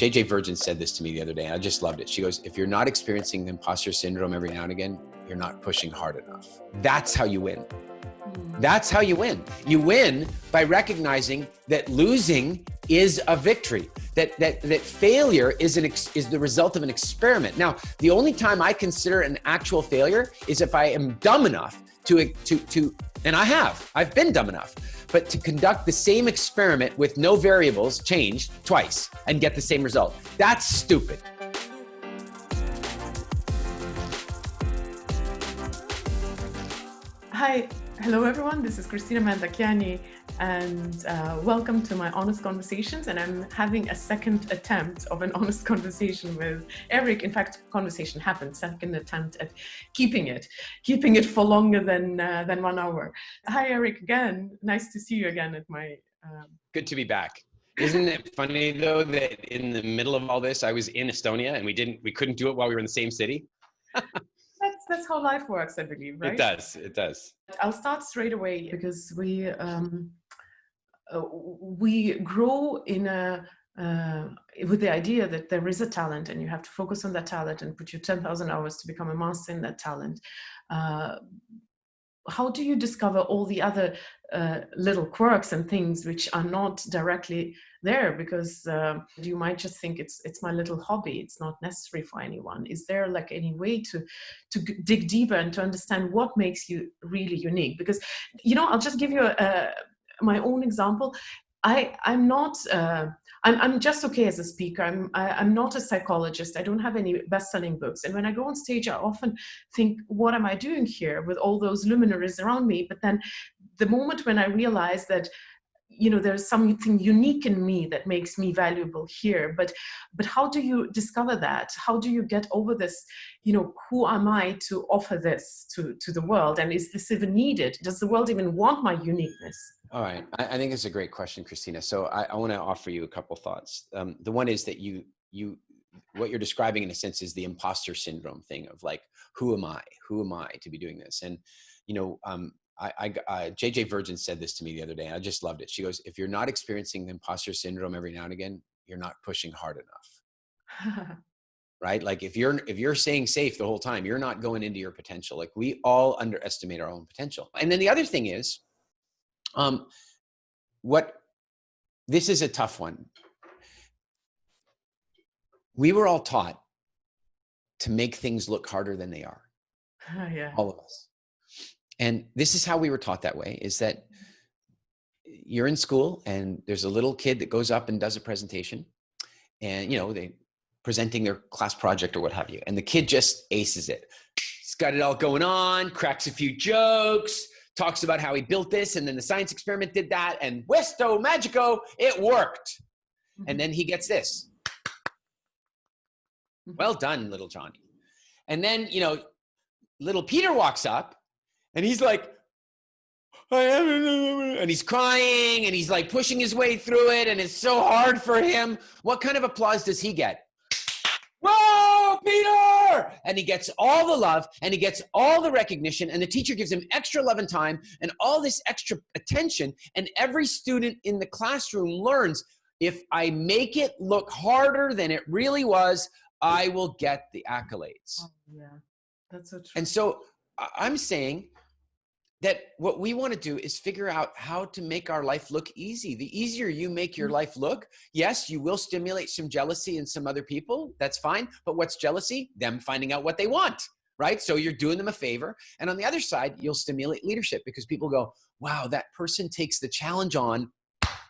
JJ Virgin said this to me the other day, and I just loved it. She goes, if you're not experiencing imposter syndrome every now and again, you're not pushing hard enough. That's how you win. That's how you win. You win by recognizing that losing is a victory, that failure is the result of an experiment. Now, the only time I consider an actual failure is if I am dumb enough and I've been dumb enough, but to conduct the same experiment with no variables changed twice and get the same result. That's stupid. Hi, hello everyone. This is Kristina Mand-Lakhiani, and welcome to my honest conversations. And I'm having a second attempt of an honest conversation with Eric. In fact, conversation happened. Second attempt at keeping it for longer than 1 hour. Hi, Eric. Again, nice to see you again at my. Good to be back. Isn't it funny though that in the middle of all this, I was in Estonia and we couldn't do it while we were in the same city? That's how life works, I believe, right? It does. I'll start straight away because we grow in with the idea that there is a talent and you have to focus on that talent and put your 10,000 hours to become a master in that talent. How do you discover all the other little quirks and things which are not directly there? Because you might just think it's my little hobby. It's not necessary for anyone. Is there like any way to dig deeper and to understand what makes you really unique? Because, I'll just give you my own example. I'm not. I'm just okay as a speaker. I'm not a psychologist. I don't have any best-selling books. And when I go on stage, I often think, what am I doing here with all those luminaries around me? But then the moment when I realize that, there's something unique in me that makes me valuable here. But how do you discover that? How do you get over this? Who am I to offer this to the world? And is this even needed? Does the world even want my uniqueness? All right. I think it's a great question, Kristina. So I want to offer you a couple thoughts. The one is that what you're describing in a sense is the imposter syndrome thing of like, who am I? Who am I to be doing this? And, JJ Virgin said this to me the other day, and I just loved it. She goes, if you're not experiencing the imposter syndrome every now and again, you're not pushing hard enough. Right? Like if you're staying safe the whole time, you're not going into your potential. Like we all underestimate our own potential. And then the other thing is, this is a tough one. We were all taught to make things look harder than they are. Yeah. All of us. And this is how we were taught that way, is that you're in school and there's a little kid that goes up and does a presentation and, they presenting their class project or what have you. And the kid just aces it. He's got it all going on, cracks a few jokes, talks about how he built this, and then the science experiment did that, and Westo Magico, it worked. And then he gets this. Well done, little Johnny. And then, little Peter walks up, and he's like, and he's crying, and he's like pushing his way through it, and it's so hard for him. What kind of applause does he get? Whoa, Peter! And he gets all the love and he gets all the recognition, and the teacher gives him extra love and time and all this extra attention. And every student in the classroom learns, if I make it look harder than it really was, I will get the accolades. Oh, yeah, that's so true. And so I'm saying that what we want to do is figure out how to make our life look easy. The easier you make your life look, yes, you will stimulate some jealousy in some other people. That's fine. But what's jealousy? Them finding out what they want, right? So you're doing them a favor. And on the other side, you'll stimulate leadership because people go, wow, that person takes the challenge on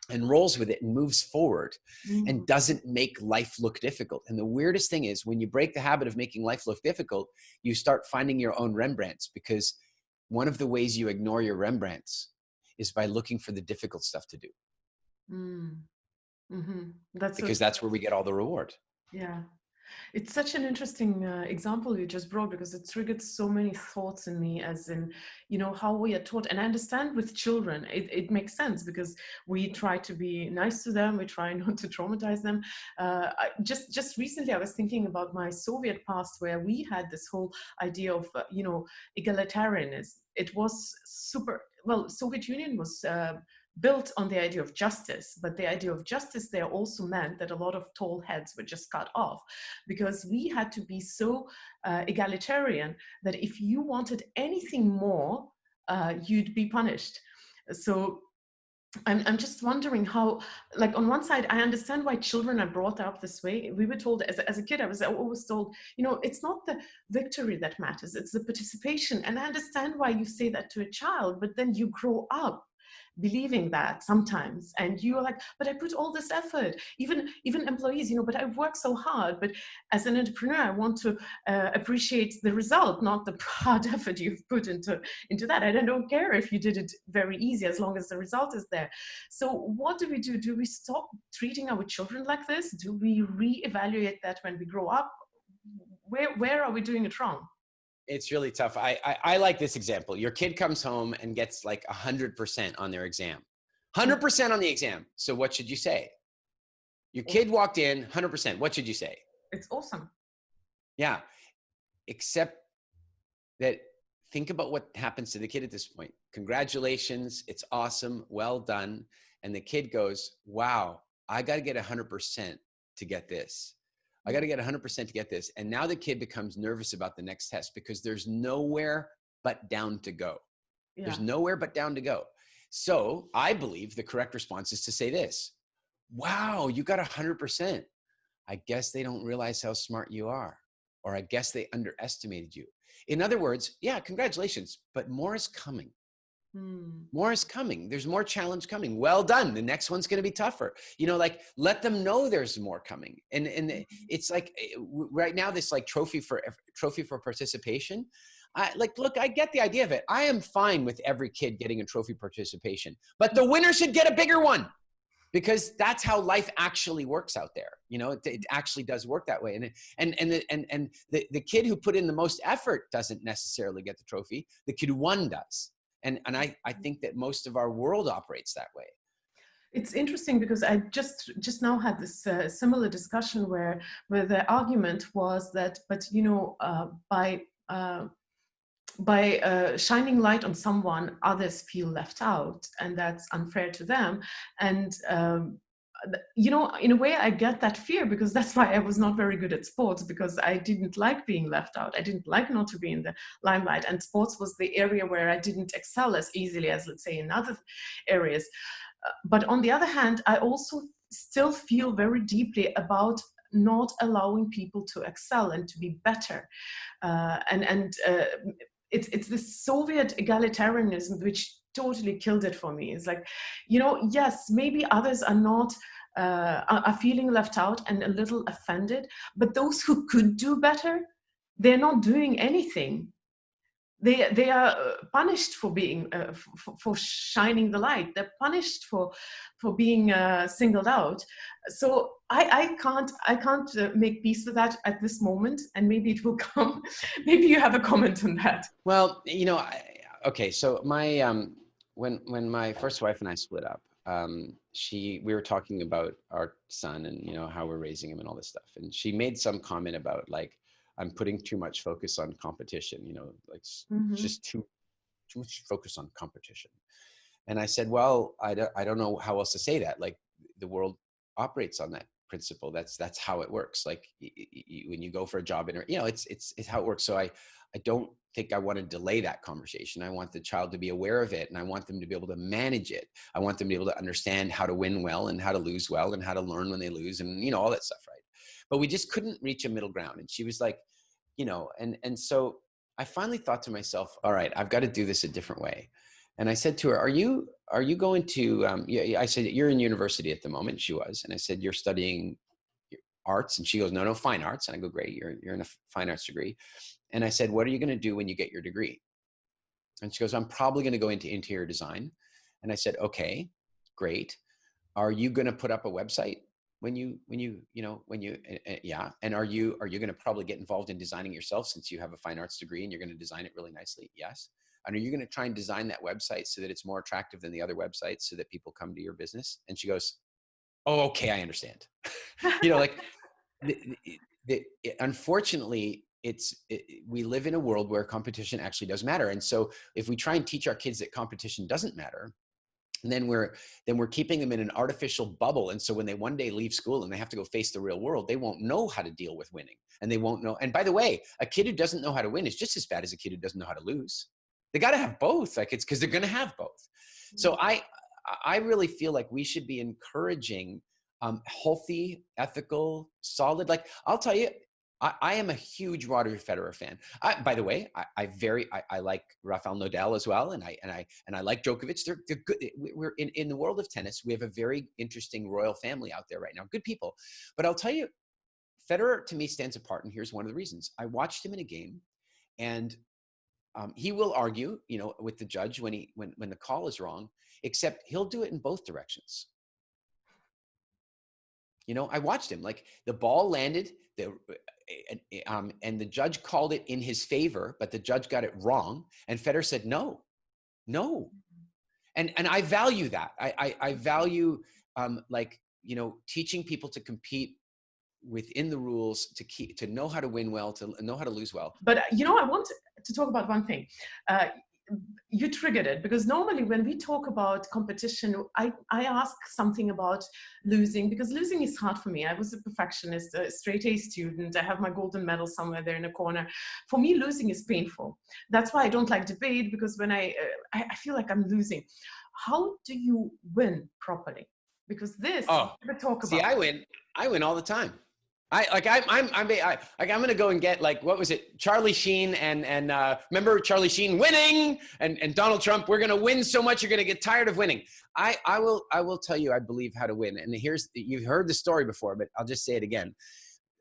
and rolls with it and moves forward and doesn't make life look difficult. And the weirdest thing is when you break the habit of making life look difficult, you start finding your own Rembrandts, because one of the ways you ignore your Rembrandts is by looking for the difficult stuff to do. That's where we get all the reward. Yeah. It's such an interesting example you just brought, because it triggered so many thoughts in me, as in, how we are taught. And I understand with children, it makes sense because we try to be nice to them. We try not to traumatize them. Just recently, I was thinking about my Soviet past, where we had this whole idea of, egalitarianism. It was Soviet Union was built on the idea of justice, but the idea of justice there also meant that a lot of tall heads were just cut off, because we had to be so egalitarian that if you wanted anything more, you'd be punished. So I'm just wondering how, like, on one side, I understand why children are brought up this way. We were told, as a kid, I was always told, you know, it's not the victory that matters, it's the participation. And I understand why you say that to a child, but then you grow up believing that sometimes, and you're like, but I put all this effort. Even employees, you know, but I work so hard. But as an entrepreneur, I want to appreciate the result, not the hard effort you've put into that. And I don't care if you did it very easy, as long as the result is there. So what do we do? Do we stop treating our children like this? Do we reevaluate that when we grow up? Where are we doing it wrong? It's really tough. I like this example. Your kid comes home and gets like 100% on their exam. 100% on the exam. So what should you say? Your kid walked in, 100%. What should you say? It's awesome. Yeah. Except that, think about what happens to the kid at this point. Congratulations. It's awesome. Well done. And the kid goes, wow, I got to get 100% to get this. I got to get 100% to get this. And now the kid becomes nervous about the next test because there's nowhere but down to go. Yeah. There's nowhere but down to go. So I believe the correct response is to say this: wow, you got 100%. I guess they don't realize how smart you are, or I guess they underestimated you. In other words, yeah, congratulations, but more is coming. More is coming. There's more challenge coming. Well done. The next one's going to be tougher. You know, like, let them know there's more coming. And it's like right now, this like trophy for participation. Look, I get the idea of it. I am fine with every kid getting a trophy participation, but the winner should get a bigger one, because that's how life actually works out there. You know, it actually does work that way. And the kid who put in the most effort doesn't necessarily get the trophy. The kid who won does. And I think that most of our world operates that way. It's interesting because I just now had this similar discussion where the argument was that, but you know, by shining light on someone, others feel left out, and that's unfair to them. And you know, in a way, I get that fear, because that's why I was not very good at sports, because I didn't like being left out. I didn't like not to be in the limelight, and sports was the area where I didn't excel as easily as, let's say, in other areas. But on the other hand, I also still feel very deeply about not allowing people to excel and to be better. It's this Soviet egalitarianism which totally killed it for me. It's like, you know, yes, maybe others are not are feeling left out and a little offended, but those who could do better, they're not doing anything. They are punished for being for shining the light. They're punished for being singled out. So I can't make peace with that at this moment, and maybe it will come. Maybe you have a comment on that. Well, you know, okay. So my when my first wife and I split up, we were talking about our son and, you know, how we're raising him and all this stuff, and she made some comment about, like, I'm putting too much focus on competition, you know, like just too much focus on competition. And I said, well, I don't know how else to say that. Like, the world operates on that principle. That's how it works. Like, when you go for a job interview, you know, it's how it works. So I don't think I want to delay that conversation. I want the child to be aware of it, and I want them to be able to manage it. I want them to be able to understand how to win well and how to lose well and how to learn when they lose, and, you know, all that stuff, right? But we just couldn't reach a middle ground. And she was like, you know, and so I finally thought to myself, all right, I've got to do this a different way. And I said to her, are you going to, I said, you're in university at the moment. She was. And I said, you're studying arts? And she goes, no, fine arts. And I go, great, you're in a fine arts degree. And I said, what are you going to do when you get your degree? And she goes, I'm probably going to go into interior design. And I said, okay, great. Are you going to put up a website yeah. And are you going to probably get involved in designing yourself, since you have a fine arts degree and you're going to design it really nicely? Yes. And are you going to try and design that website so that it's more attractive than the other websites so that people come to your business? And she goes, oh, okay, I understand. You know, like, unfortunately, we live in a world where competition actually does matter. And so if we try and teach our kids that competition doesn't matter, And then we're keeping them in an artificial bubble. And so when they one day leave school and they have to go face the real world, they won't know how to deal with winning. And they won't know. And by the way, a kid who doesn't know how to win is just as bad as a kid who doesn't know how to lose. They got to have both. Like, it's because they're going to have both. So I really feel like we should be encouraging healthy, ethical, solid. Like, I'll tell you, I am a huge Roger Federer fan. By the way, I like Rafael Nadal as well, and I like Djokovic. They're good. We're in the world of tennis. We have a very interesting royal family out there right now. Good people. But I'll tell you, Federer to me stands apart, and here's one of the reasons. I watched him in a game, and he will argue, with the judge when the call is wrong. Except he'll do it in both directions. I watched him. Like, the ball landed, and the judge called it in his favor, but the judge got it wrong. And Federer said, no. And I value that. I value, teaching people to compete within the rules, to know how to win well, to know how to lose well. But, I want to talk about one thing. You triggered it, because normally when we talk about competition, I ask something about losing, because losing is hard for me. I was a perfectionist, a straight A student. I have my golden medal somewhere there in a corner. For me, losing is painful. That's why I don't like debate, because when I feel like I'm losing. How do you win properly? Because this, we talk about. See, I win all the time. I'm going to go and get, like, what was it? Charlie Sheen and remember Charlie Sheen winning and Donald Trump, we're going to win so much, you're going to get tired of winning. I will tell you, I believe how to win. And you've heard the story before, but I'll just say it again.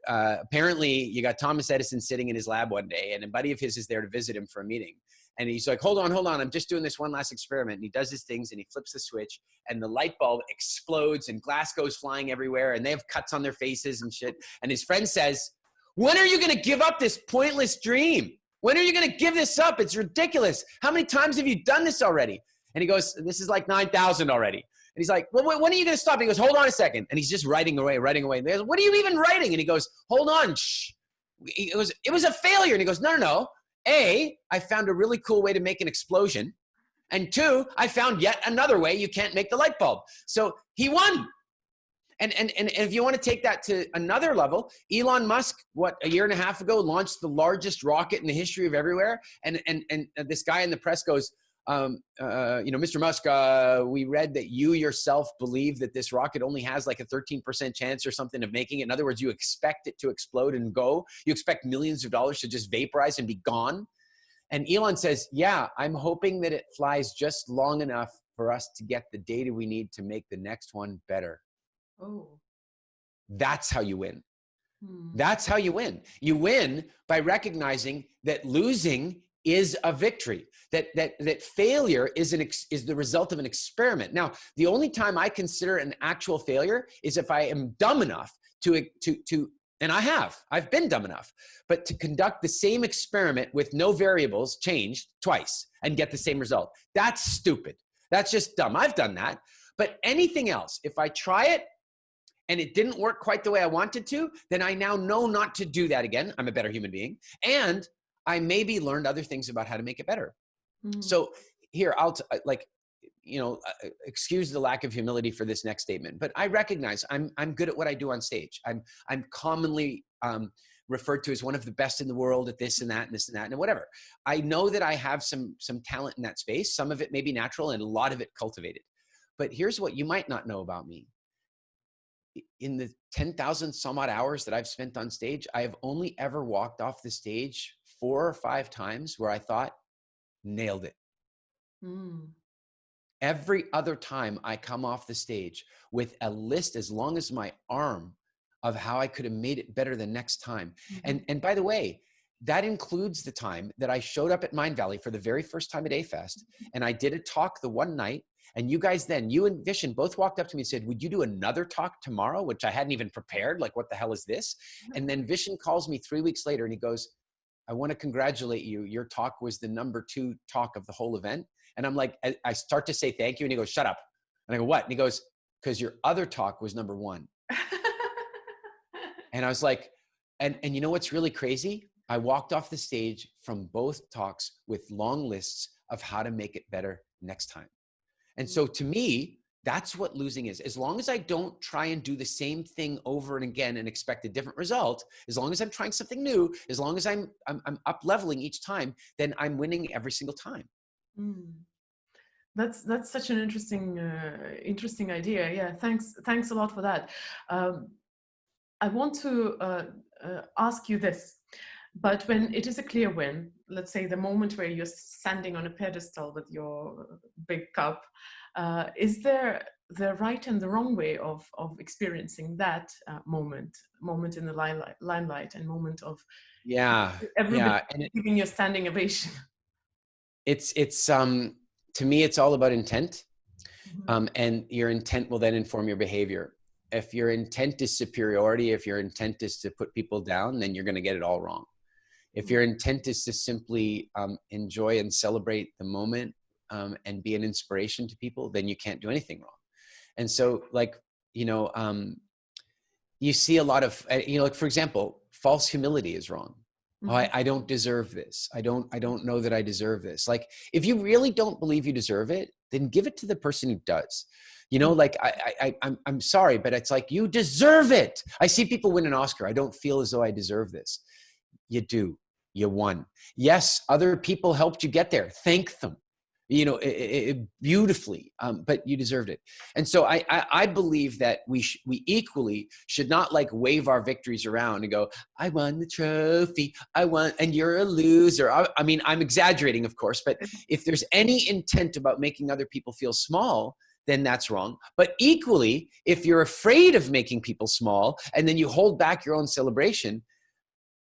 Apparently you got Thomas Edison sitting in his lab one day, and a buddy of his is there to visit him for a meeting. And he's like, hold on. I'm just doing this one last experiment. And he does his things, and he flips the switch, and the light bulb explodes, and glass goes flying everywhere, and they have cuts on their faces and shit. And his friend says, when are you going to give up this pointless dream? When are you going to give this up? It's ridiculous. How many times have you done this already? And he goes, this is like 9,000 already. And he's like, well, when are you going to stop? And he goes, hold on a second. And he's just writing away. And they goes, what are you even writing? And he goes, hold on. Shh. It was a failure. And he goes, no. A, I found a really cool way to make an explosion. And 2, I found yet another way you can't make the light bulb. So he won. And if you want to take that to another level, Elon Musk, a year and a half ago, launched the largest rocket in the history of everywhere. And this guy in the press goes, Mr. Musk, we read that you yourself believe that this rocket only has like a 13% chance or something of making it. In other words, you expect it to explode and go. You expect millions of dollars to just vaporize and be gone. And Elon says, yeah, I'm hoping that it flies just long enough for us to get the data we need to make the next one better. Oh, that's how you win. That's how you win. You win by recognizing that losing is a victory, that failure is the result of an experiment. Now, the only time I consider an actual failure is if I am dumb enough to and I've been dumb enough, but to conduct the same experiment with no variables changed twice and get the same result. That's stupid. That's just dumb. I've done that. But anything else, if I try it and it didn't work quite the way I wanted to, then I now know not to do that again. I'm a better human being. And I maybe learned other things about how to make it better. So here, excuse the lack of humility for this next statement, but I recognize I'm good at what I do on stage. I'm commonly referred to as one of the best in the world at this and that and this and that and whatever. I know that I have some talent in that space. Some of it may be natural and a lot of it cultivated. But here's what you might not know about me. In the 10,000 some odd hours that I've spent on stage, I have only ever walked off the stage 4 or 5 times where I thought, nailed it. Every other time I come off the stage with a list as long as my arm of how I could have made it better the next time. And by the way, that includes the time that I showed up at Mind Valley for the very first time at A-Fest, and I did a talk the one night, and you guys then, you and Vishen both walked up to me and said, would you do another talk tomorrow? Which I hadn't even prepared. Like, what the hell is this? And then Vishen calls me 3 weeks later and he goes, I want to congratulate you. Your talk was the #2 talk of the whole event. And I'm like, I start to say thank you. And he goes, shut up. And I go, what? And he goes, because your other talk was #1. And I was like, and you know what's really crazy? I walked off the stage from both talks with long lists of how to make it better next time. And so to me, that's what losing is. As long as I don't try and do the same thing over and again and expect a different result, as long as I'm trying something new, as long as I'm up leveling each time, then I'm winning every single time. Mm. That's such an interesting idea. Yeah, thanks a lot for that. I want to ask you this, but when it is a clear win, let's say the moment where you're standing on a pedestal with your big cup, is there the right and the wrong way of experiencing that moment in the limelight, and moment of Yeah, everybody yeah, and giving you a standing ovation? it's to me, it's all about intent. Mhm. And your intent will then inform your behavior. If your intent is superiority, if your intent is to put people down, then you're going to get it all wrong. If your intent is to simply enjoy and celebrate the moment and be an inspiration to people, then you can't do anything wrong. And so, like, you know, you see a lot of, like, for example, false humility is wrong. Oh, Mhm. I don't deserve this. I don't know that I deserve this. Like, if you really don't believe you deserve it, then give it to the person who does. Like, I'm sorry, but it's like, you deserve it. I see people win an Oscar. I don't feel as though I deserve this. You do. You won. Yes, other people helped you get there. Thank them. Beautifully, but you deserved it. And so I believe that we equally should not like wave our victories around and go, I won the trophy, I won, and you're a loser. I mean, I'm exaggerating, of course, but if there's any intent about making other people feel small, then that's wrong. But equally, if you're afraid of making people small and then you hold back your own celebration,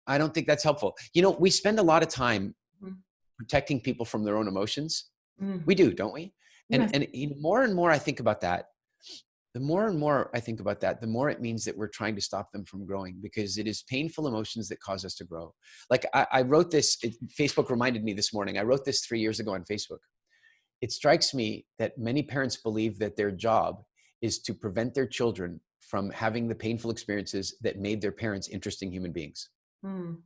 I don't think that's helpful. We spend a lot of time Mhm. protecting people from their own emotions. Mhm. We do, don't we? Yes. And more and more I think about that, the more and more I think about that, the more it means that we're trying to stop them from growing, because it is painful emotions that cause us to grow. Like I wrote this, Facebook reminded me this morning, I wrote this 3 years ago on Facebook. It strikes me that many parents believe that their job is to prevent their children from having the painful experiences that made their parents interesting human beings. Mm.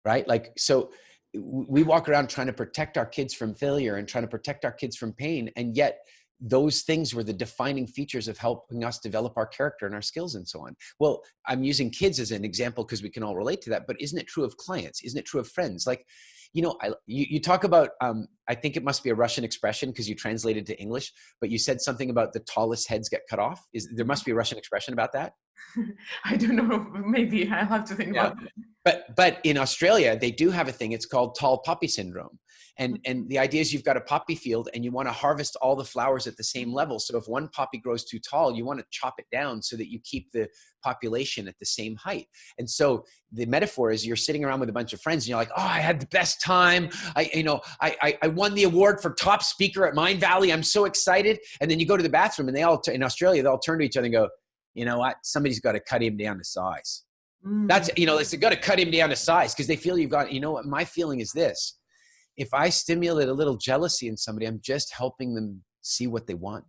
Right? Like, so we walk around trying to protect our kids from failure and trying to protect our kids from pain. And yet those things were the defining features of helping us develop our character and our skills and so on. Well, I'm using kids as an example because we can all relate to that, but isn't it true of clients? Isn't it true of friends? Like, you talk about, I think it must be a Russian expression because you translated to English, but you said something about the tallest heads get cut off. There must be a Russian expression about that? I don't know. Maybe I'll have to think Yeah. about that. But in Australia, they do have a thing. It's called tall poppy syndrome. And the idea is you've got a poppy field and you want to harvest all the flowers at the same level. So if one poppy grows too tall, you want to chop it down so that you keep the population at the same height. And so the metaphor is you're sitting around with a bunch of friends and you're like, oh, I had the best time. I won the award for top speaker at Mind Valley. I'm so excited. And then you go to the bathroom and in Australia, they'll turn to each other and go, you know what? Somebody's got to cut him down to size. Mm. That's, it's got to cut him down to size because they feel you've got, what my feeling is this. If I stimulate a little jealousy in somebody, I'm just helping them see what they want.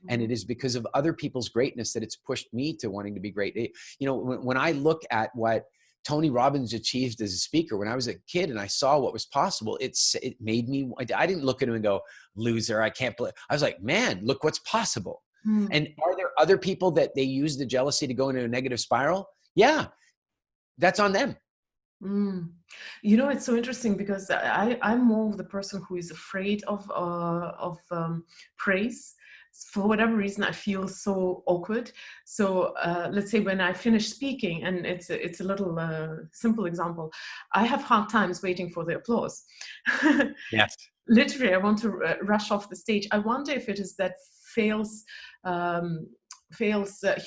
And it is because of other people's greatness that it's pushed me to wanting to be great. When I look at what Tony Robbins achieved as a speaker, when I was a kid and I saw what was possible, it made me, I didn't look at him and go, loser, I can't believe. I was like, man, look what's possible. Mm. And are there other people that they use the jealousy to go into a negative spiral? Yeah. That's on them. Mm. It's so interesting because I'm more of the person who is afraid of praise. For whatever reason, I feel so awkward. So let's say when I finish speaking, and it's a little simple example, I have hard times waiting for the applause. Yes. Literally, I want to rush off the stage. I wonder if it is that fails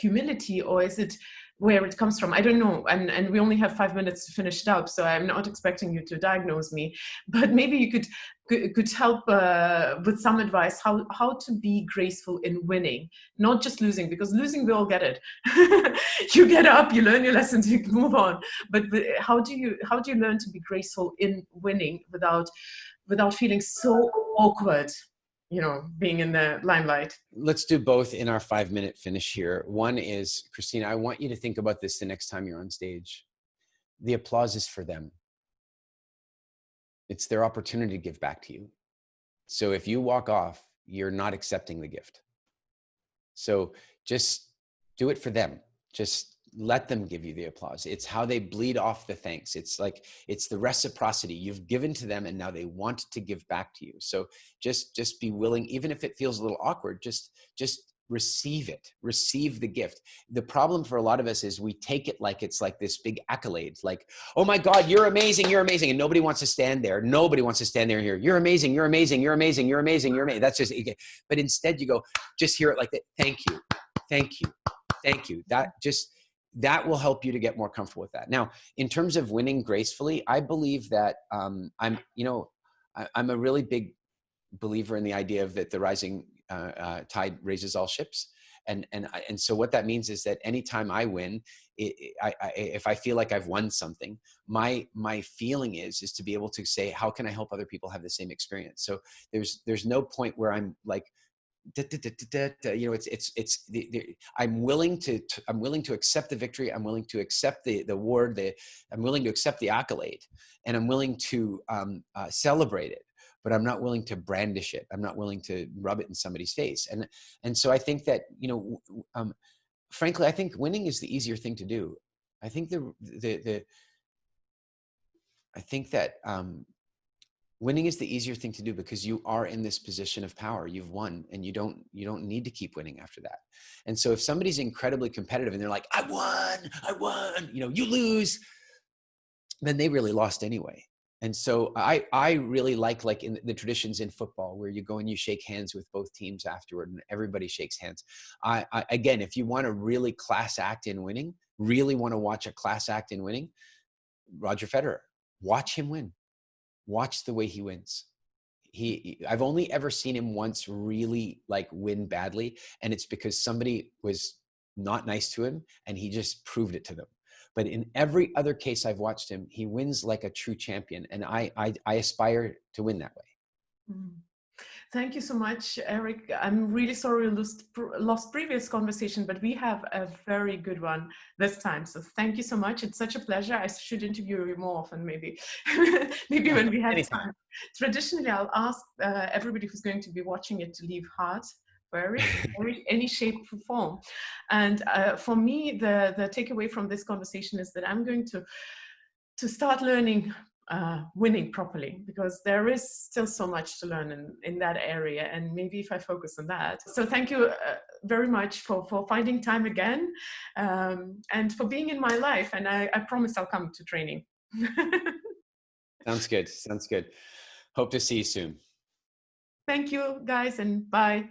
humility, or is it where it comes from? I don't know. And we only have 5 minutes to finish it up, so I'm not expecting you to diagnose me, but maybe you could help with some advice how to be graceful in winning, not just losing, because losing, we all get it. You get up, you learn your lessons, you move on. But how do you learn to be graceful in winning without feeling so awkward, being in the limelight? Let's do both in our 5-minute finish here. One is, Kristina, I want you to think about this the next time you're on stage. The applause is for them. It's their opportunity to give back to you. So if you walk off you're not accepting the gift. So just do it for them. Just let them give you the applause. It's how they bleed off the thanks. It's like, it's the reciprocity. You've given to them and now they want to give back to you. So just be willing, even if it feels a little awkward, just receive it, receive the gift. The problem for a lot of us is we take it like it's like this big accolade, like, oh my God, you're amazing, you're amazing. And nobody wants to stand there. Nobody wants to stand there and hear, you're amazing, you're amazing, you're amazing, you're amazing, you're amazing. That's just, but instead you go, just hear it like that. Thank you, thank you, thank you. That will help you to get more comfortable with that. Now, in terms of winning gracefully, I believe that I'm a really big believer in the idea of that the rising tide raises all ships. And so what that means is that anytime I win, if I feel like I've won something, my feeling is to be able to say, how can I help other people have the same experience? So there's no point where I'm like, I'm willing to accept the victory. I'm willing to accept the award. I'm willing to accept the accolade, and I'm willing to celebrate it. But I'm not willing to brandish it. I'm not willing to rub it in somebody's face. And so I think that, frankly, I think winning is the easier thing to do. I think winning is the easier thing to do because you are in this position of power. You've won, and you don't need to keep winning after that. And so if somebody's incredibly competitive and they're like, I won, you lose, then they really lost anyway. And so I really like in the traditions in football where you go and you shake hands with both teams afterward and everybody shakes hands. Again, if you want to really class act in winning, really want to watch a class act in winning, Roger Federer, watch him win. Watch the way he wins. I've only ever seen him once really like win badly. And it's because somebody was not nice to him and he just proved it to them. But in every other case I've watched him, he wins like a true champion. And I aspire to win that way. Mm. Thank you so much, Eric. I'm really sorry we lost previous conversation, but we have a very good one this time. So thank you so much. It's such a pleasure. I should interview you more often, maybe. Maybe when we have time. Traditionally, I'll ask everybody who's going to be watching it to leave heart for Eric, any shape or form. And for me, the takeaway from this conversation is that I'm going to start learning winning properly, because there is still so much to learn in that area, and maybe if I focus on that. So thank you very much for finding time again, and for being in my life, and I promise I'll come to training. Sounds good. Hope to see you soon. Thank you guys, and bye.